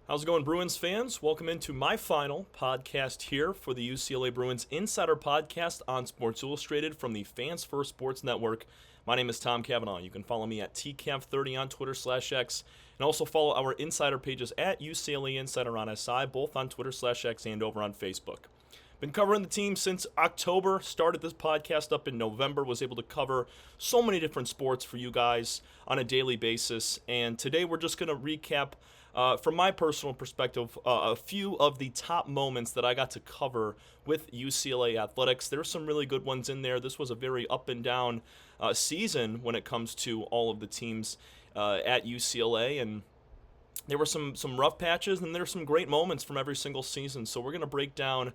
How's it going, Bruins fans? Welcome into my final podcast here for the UCLA Bruins Insider Podcast on Sports Illustrated from the Fans First Sports Network. My name is Tom Cavanaugh. You can follow me at TCav30 on Twitter/X, and also follow our insider pages at UCLA Insider on SI, both on Twitter/X and over on Facebook. Been covering the team since October, started this podcast up in November, was able to cover so many different sports for you guys on a daily basis, and today we're just going to recap from my personal perspective, a few of the top moments that I got to cover with UCLA athletics. There's some really good ones in there. This was a very up and down season when it comes to all of the teams at UCLA, and there were some rough patches, and there's some great moments from every single season. So we're going to break down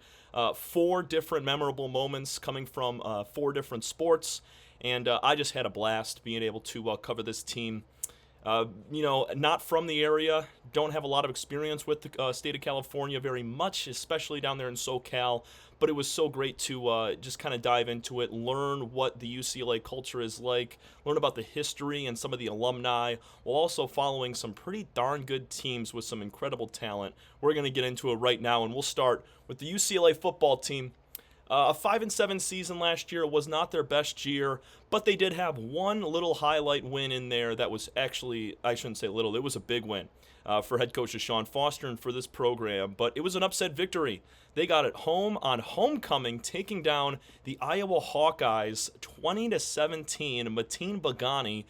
4 different memorable moments coming from 4 different sports, and I just had a blast being able to cover this team. Not from the area, don't have a lot of experience with the state of California very much, especially down there in SoCal, but it was so great to just kind of dive into it, learn what the UCLA culture is like, learn about the history and some of the alumni, while also following some pretty darn good teams with some incredible talent. We're going to get into it right now, and we'll start with the UCLA football team. A 5-7 season last year was not their best year, but they did have one little highlight win in there that was actually, I shouldn't say little, it was a big win for head coach Sean Foster and for this program, but it was an upset victory. They got it home on homecoming, taking down the Iowa Hawkeyes 20-17. Mateen Bagani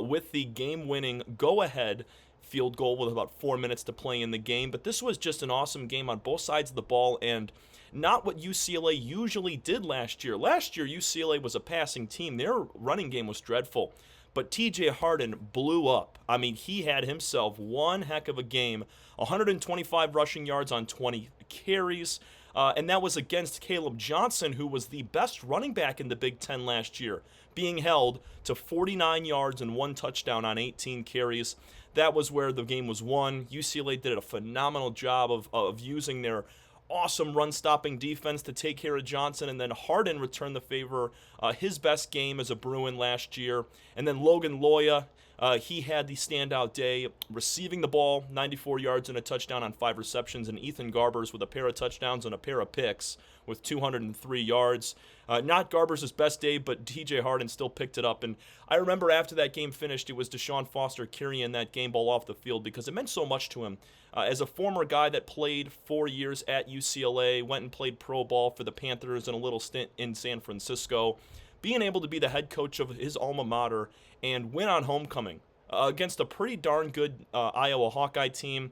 with the game-winning go-ahead field goal with about 4 minutes to play in the game, but this was just an awesome game on both sides of the ball, and not what UCLA usually did last year. Last year, UCLA was a passing team. Their running game was dreadful. But TJ Harden blew up. I mean, he had himself one heck of a game. 125 rushing yards on 20 carries. And that was against Caleb Johnson, who was the best running back in the Big Ten last year, being held to 49 yards and 1 touchdown on 18 carries. That was where the game was won. UCLA did a phenomenal job of using their awesome run-stopping defense to take care of Johnson, and then Harden returned the favor, his best game as a Bruin last year. And then Logan Loya, he had the standout day, receiving the ball, 94 yards and a touchdown on 5 receptions, and Ethan Garbers with a pair of touchdowns and a pair of picks with 203 yards. Not Garbers' best day, but TJ Harden still picked it up. And I remember after that game finished, it was Sean Foster carrying that game ball off the field because it meant so much to him. As a former guy that played 4 years at UCLA, went and played pro ball for the Panthers and a little stint in San Francisco, being able to be the head coach of his alma mater and win on homecoming against a pretty darn good Iowa Hawkeye team,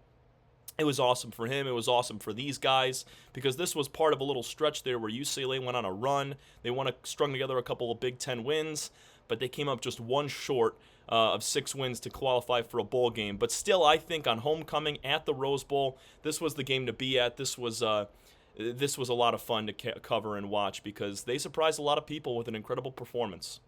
it was awesome for him. It was awesome for these guys because this was part of a little stretch there where UCLA went on a run. They strung together a couple of Big Ten wins, but they came up just one short of 6 wins to qualify for a bowl game. But still, I think on homecoming at the Rose Bowl, this was the game to be at. This was a lot of fun to cover and watch because they surprised a lot of people with an incredible performance.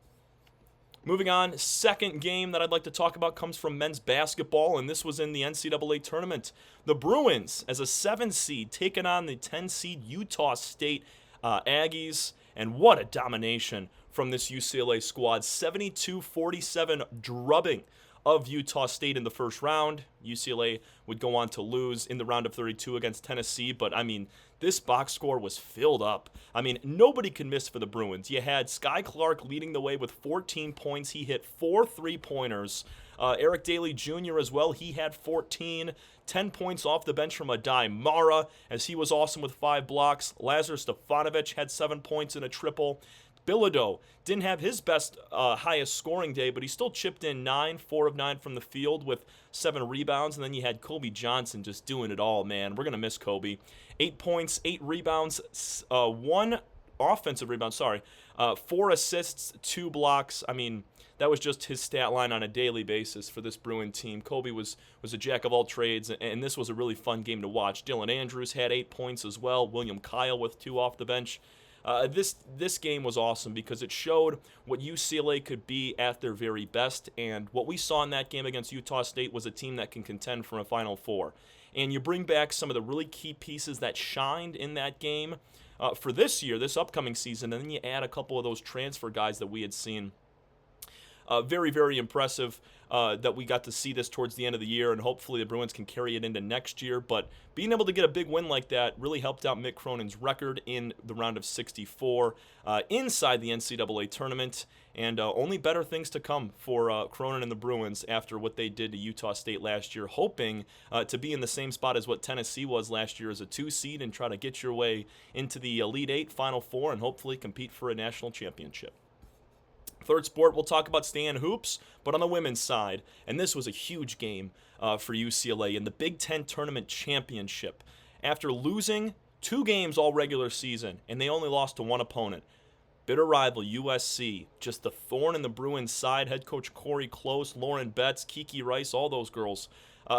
Moving on, second game that I'd like to talk about comes from men's basketball, and this was in the NCAA tournament. The Bruins, as a 7 seed, taking on the 10 seed Utah State Aggies, and what a domination from this UCLA squad. 72-47 drubbing of Utah State in the first round. UCLA would go on to lose in the round of 32 against Tennessee, but I mean, this box score was filled up. I mean, nobody could miss for the Bruins. You had Sky Clark leading the way with 14 points. He hit 4 3-pointers. Eric Daly Jr. as well, he had 14. 10 points off the bench from Adai Mara, as he was awesome with 5 blocks. Lazar Stefanovic had 7 points and a triple. Bilodeau didn't have his best highest scoring day, but he still chipped in 4 of 9 from the field with 7 rebounds. And then you had Kobe Johnson just doing it all, man. We're going to miss Kobe. 8 points, 8 rebounds, 1 offensive rebound, 4 assists, 2 blocks. I mean, that was just his stat line on a daily basis for this Bruin team. Kobe was a jack of all trades, and this was a really fun game to watch. Dylan Andrews had 8 points as well. William Kyle with 2 off the bench. This game was awesome because it showed what UCLA could be at their very best, and what we saw in that game against Utah State was a team that can contend for a Final Four. And you bring back some of the really key pieces that shined in that game for this year, this upcoming season, and then you add a couple of those transfer guys that we had seen. very, very impressive that we got to see this towards the end of the year, and hopefully the Bruins can carry it into next year. But being able to get a big win like that really helped out Mick Cronin's record in the round of 64 inside the NCAA tournament, and only better things to come for Cronin and the Bruins after what they did to Utah State last year, hoping to be in the same spot as what Tennessee was last year as a 2 seed and try to get your way into the Elite Eight, Final Four, and hopefully compete for a national championship. Third sport, we'll talk about staying hoops, but on the women's side. And this was a huge game for UCLA in the Big Ten Tournament Championship. After losing 2 games all regular season, and they only lost to one opponent, bitter rival USC, just the thorn in the Bruins' side. Head coach Corey Close, Lauren Betts, Kiki Rice, all those girls.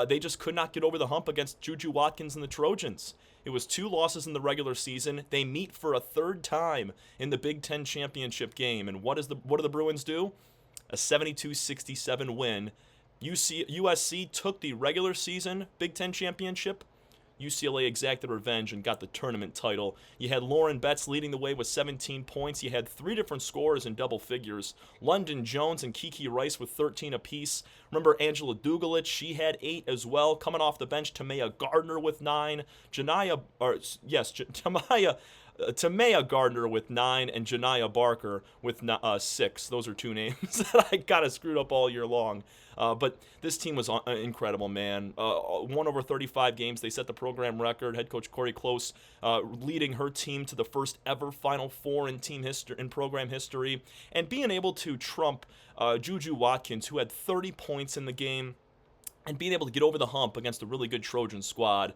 They just could not get over the hump against Juju Watkins and the Trojans. It was 2 losses in the regular season. They meet for a third time in the Big Ten championship game. And what do the Bruins do? A 72-67 win. USC took the regular season Big Ten championship. UCLA exacted revenge and got the tournament title. You had Lauren Betts leading the way with 17 points. You had 3 different scorers in double figures. London Jones and Kiki Rice with 13 apiece. Remember Angela Dugalich, she had 8 as well. Coming off the bench, Tamaya Gardner with 9. Tamaya Gardner with 9 and Janiyah Barker with 6. Those are 2 names that I got screwed up all year long. But this team was incredible, man. Won over 35 games. They set the program record. Head coach Corey Close leading her team to the first ever Final Four in program history, and being able to trump Juju Watkins, who had 30 points in the game, and being able to get over the hump against a really good Trojan squad.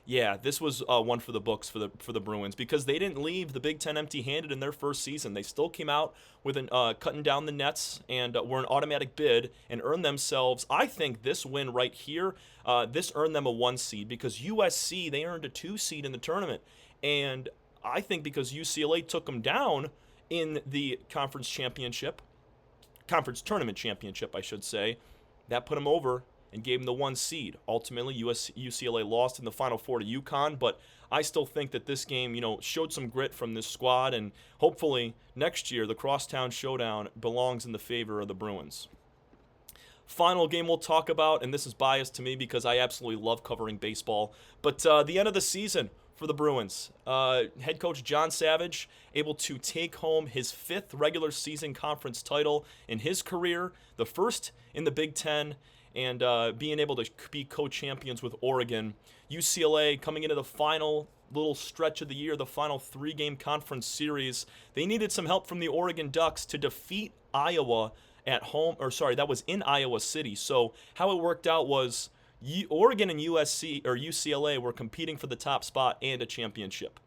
Yeah, this was one for the books for the Bruins, because they didn't leave the Big Ten empty-handed in their first season. They still came out with cutting down the nets and were an automatic bid and earned themselves, I think, this win right here. This earned them a 1 seed, because USC, they earned a 2 seed in the tournament. And I think because UCLA took them down in the conference tournament championship, I should say, that put them over and gave them the 1 seed. Ultimately, UCLA lost in the Final Four to UConn, but I still think that this game, showed some grit from this squad, and hopefully next year the Crosstown Showdown belongs in the favor of the Bruins. Final game we'll talk about, and this is biased to me because I absolutely love covering baseball, but the end of the season for the Bruins. Head coach John Savage able to take home his 5th regular season conference title in his career, the first in the Big Ten, and being able to be co-champions with Oregon. UCLA coming into the final little stretch of the year, the final 3-game conference series. They needed some help from the Oregon Ducks to defeat Iowa at home, that was in Iowa City. So how it worked out was Oregon and UCLA were competing for the top spot and a championship.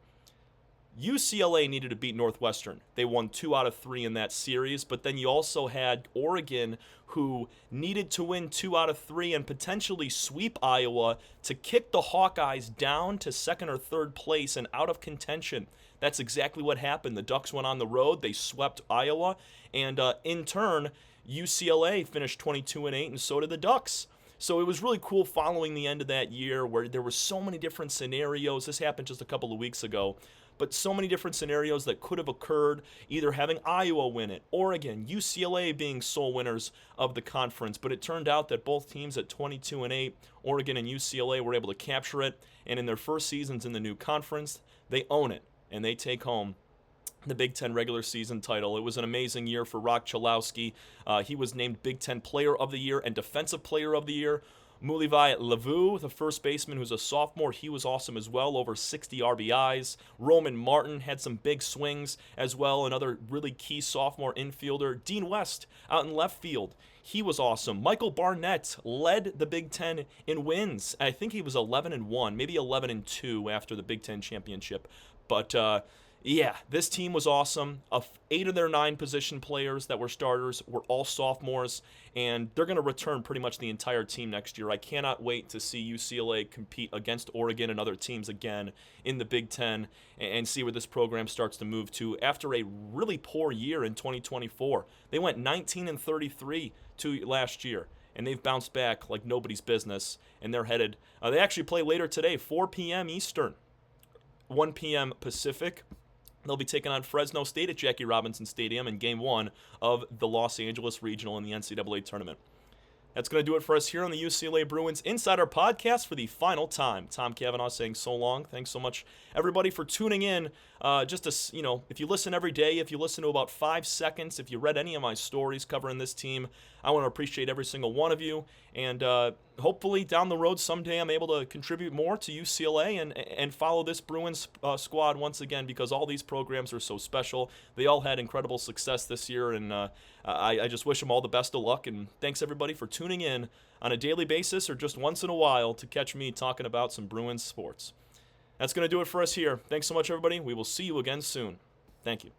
UCLA needed to beat Northwestern. They won 2 out of 3 in that series, but then you also had Oregon, who needed to win 2 out of 3 and potentially sweep Iowa to kick the Hawkeyes down to 2nd or 3rd place and out of contention. That's exactly what happened. The Ducks went on the road. They swept Iowa, and in turn, UCLA finished 22-8, and so did the Ducks. So it was really cool following the end of that year where there were so many different scenarios. This happened just a couple of weeks ago. But so many different scenarios that could have occurred, either having Iowa win it, Oregon, UCLA being sole winners of the conference. But it turned out that both teams at 22-8, Oregon and UCLA, were able to capture it. And in their first seasons in the new conference, they own it, and they take home the Big Ten regular season title. It was an amazing year for Rock Chalowski. He was named Big Ten Player of the Year and Defensive Player of the Year. Mulivai Lavu, the first baseman who's a sophomore, he was awesome as well, over 60 RBIs. Roman Martin had some big swings as well, another really key sophomore infielder. Dean West out in left field, he was awesome. Michael Barnett led the Big Ten in wins. I think he was 11-1, maybe 11-2 after the Big Ten championship. But yeah, this team was awesome. 8 of their 9 position players that were starters were all sophomores, and they're going to return pretty much the entire team next year. I cannot wait to see UCLA compete against Oregon and other teams again in the Big Ten and see where this program starts to move to after a really poor year in 2024. They went 19-33 last year, and they've bounced back like nobody's business, and they're headed. They actually play later today, 4 p.m. Eastern, 1 p.m. Pacific. They'll be taking on Fresno State at Jackie Robinson Stadium in Game 1 of the Los Angeles Regional in the NCAA Tournament. That's going to do it for us here on the UCLA Bruins Insider Podcast for the final time. Tom Cavanaugh saying so long. Thanks so much, everybody, for tuning in. If you listen every day, if you listen to about 5 seconds, if you read any of my stories covering this team, I want to appreciate every single one of you. And hopefully down the road someday I'm able to contribute more to UCLA and follow this Bruins squad once again, because all these programs are so special. They all had incredible success this year, and I just wish them all the best of luck. And thanks, everybody, for tuning in on a daily basis or just once in a while to catch me talking about some Bruins sports. That's going to do it for us here. Thanks so much, everybody. We will see you again soon. Thank you.